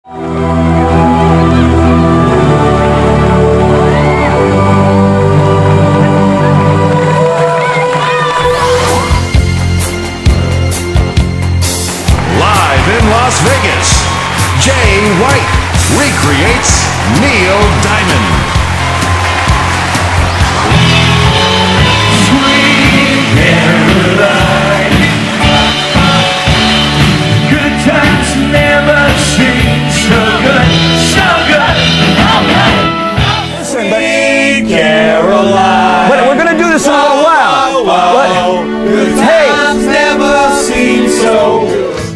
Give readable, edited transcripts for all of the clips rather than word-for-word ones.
Live in Las Vegas, Jay White recreates Neil Diamond.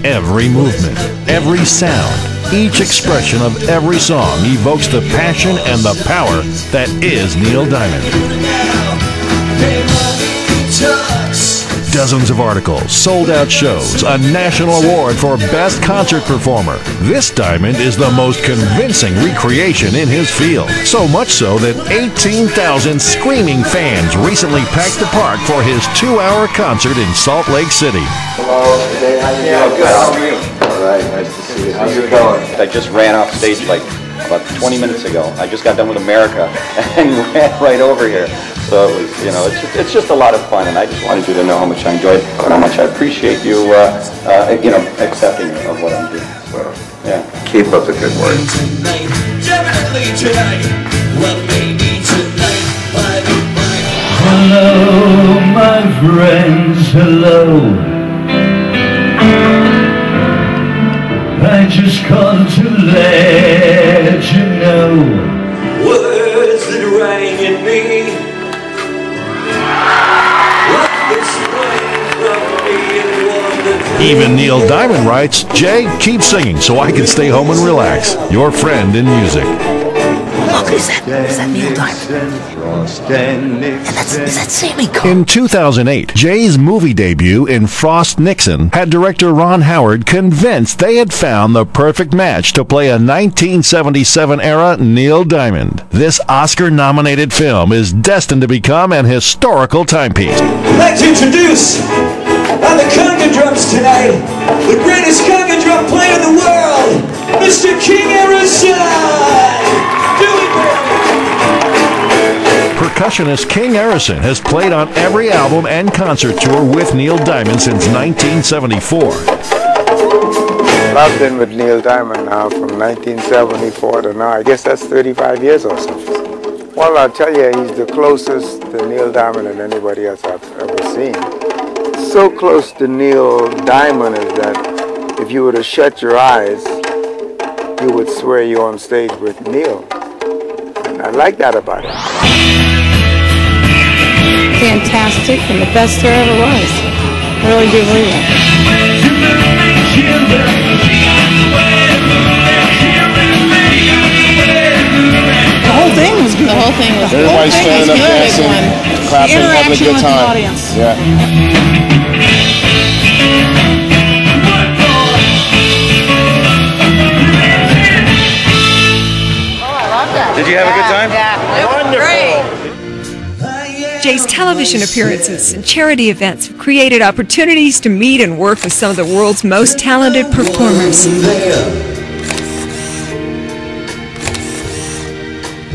Every movement, every sound, each expression of every song evokes the passion and the power that is Neil Diamond. Dozens of articles, sold-out shows, a national award for Best Concert Performer. This Diamond is the most convincing recreation in his field. So much so that 18,000 screaming fans recently packed the park for his 2-hour concert in Salt Lake City. Hello, today how you doing? Good. How are you? All right, nice to see you. How's it going? I just ran off stage like about 20 minutes ago. I just got done with America and ran right over here. So it was, you know, it's just a lot of fun, and I just wanted you to know how much I enjoyed it and how much I appreciate you, you know, accepting of what I'm doing. So, yeah, keep up the good work. Hello, my friends, hello. I just called to let you know. Words that rang in me. Even Neil Diamond writes, Jay, keep singing so I can stay home and relax. Your friend in music. Look, is that Neil Diamond? And is that Sammy Cole? In 2008, Jay's movie debut in Frost Nixon had director Ron Howard convinced they had found the perfect match to play a 1977-era Neil Diamond. This Oscar-nominated film is destined to become an historical timepiece. I'd like to introduce on the conga drums tonight, the greatest conga drum player in the world, Mr. King Harrison! Percussionist King Harrison has played on every album and concert tour with Neil Diamond since 1974. I've been with Neil Diamond now from 1974 to now. I guess that's 35 years or so. Well, I'll tell you, he's the closest to Neil Diamond than anybody else I've ever seen. So close to Neil Diamond is that if you were to shut your eyes, you would swear you're on stage with Neil. And I like that about him. Fantastic and the best there ever was. I really do believe that. The whole thing was good. The whole thing was good. Everybody's standing up dancing, clapping, having a good time. Yeah. Did you have a good time? Yeah, it was great. Jay's television appearances and charity events have created opportunities to meet and work with some of the world's most talented performers.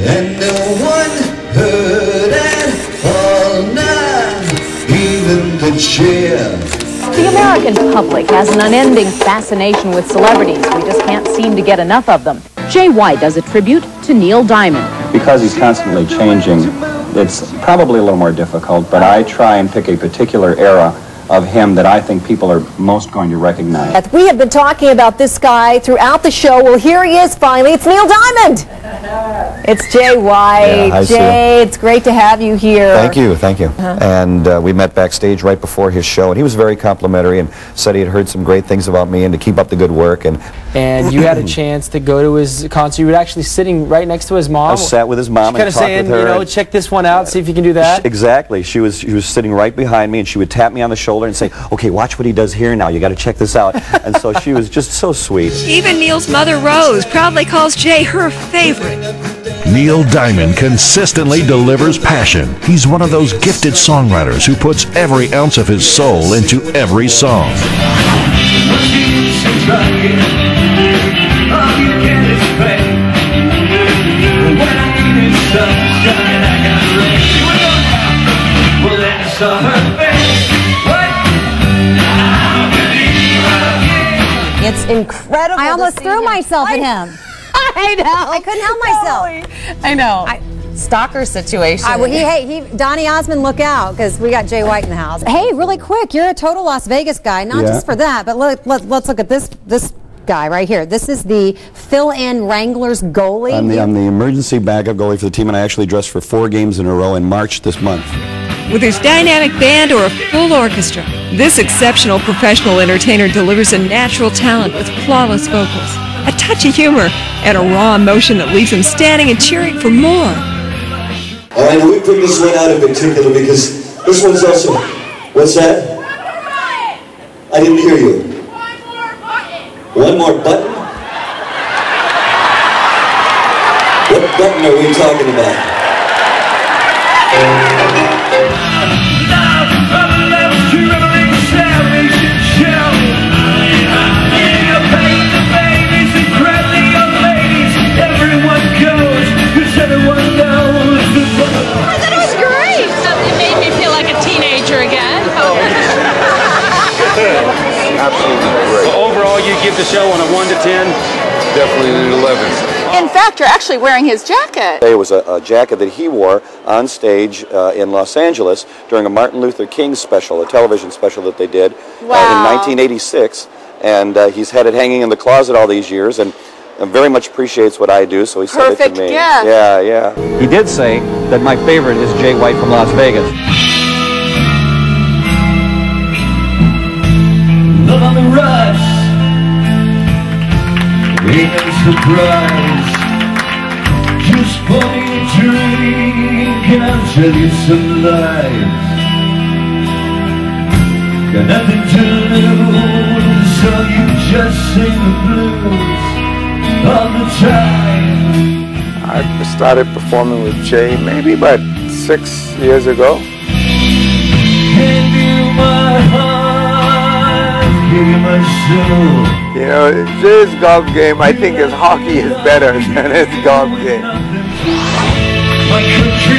And no one heard it all night, even the chair. The American public has an unending fascination with celebrities. We just can't seem to get enough of them. Jay White does a tribute to Neil Diamond. Because he's constantly changing, it's probably a little more difficult, but I try and pick a particular era of him that I think people are most going to recognize. We have been talking about this guy throughout the show. Well, here he is finally. It's Neil Diamond. It's Jay White. Yeah, hi, Jay, it's great to have you here. Thank you, thank you. And we met backstage right before his show, and he was very complimentary and said he had heard some great things about me and to keep up the good work. And you had a chance to go to his concert. You were actually sitting right next to his mom. I sat with his mom and kind of talked saying, with her. you know, check this one out, see if you can do that. Exactly. She was sitting right behind me, and she would tap me on the shoulder and say, okay, watch what he does here now. You got to check this out. And so she was just so sweet. Even Neil's mother, Rose, proudly calls Jay her favorite. Neil Diamond consistently delivers passion. He's one of those gifted songwriters who puts every ounce of his soul into every song. almost threw myself at him. I know. I couldn't help myself. I know. Stalker situation. Donnie Osmond, look out, because we got Jay White in the house. Hey, really quick, you're a total Las Vegas guy, not just for that, but let's look at this guy right here. This is the fill-in Wranglers goalie. I'm the emergency backup goalie for the team, and I actually dressed for 4 games in a row in March this month. With his dynamic band or a full orchestra, this exceptional professional entertainer delivers a natural talent with flawless vocals, a touch of humor, and a raw emotion that leaves him standing and cheering for more. All right, we picked this one out in particular because this one's also... What's that? I didn't hear you. One more button? What button are we talking about? Give the show on a 1 to 10? Definitely an 11. In fact, you're actually wearing his jacket. It was a jacket that he wore on stage in Los Angeles during a Martin Luther King special, a television special that they did in 1986. And he's had it hanging in the closet all these years and very much appreciates what I do, so he sent it to me. Yeah. He did say that my favorite is Jay White from Las Vegas. Love on the rush. Ain't no surprise. Just pour me a drink and I'll tell you some lies. Got nothing to lose, so you just sing the blues all the time. I started performing with Jay maybe about 6 years ago. Gave you my heart, gave you my soul. You know, Jay's golf game, I think his hockey is better than his golf game. My country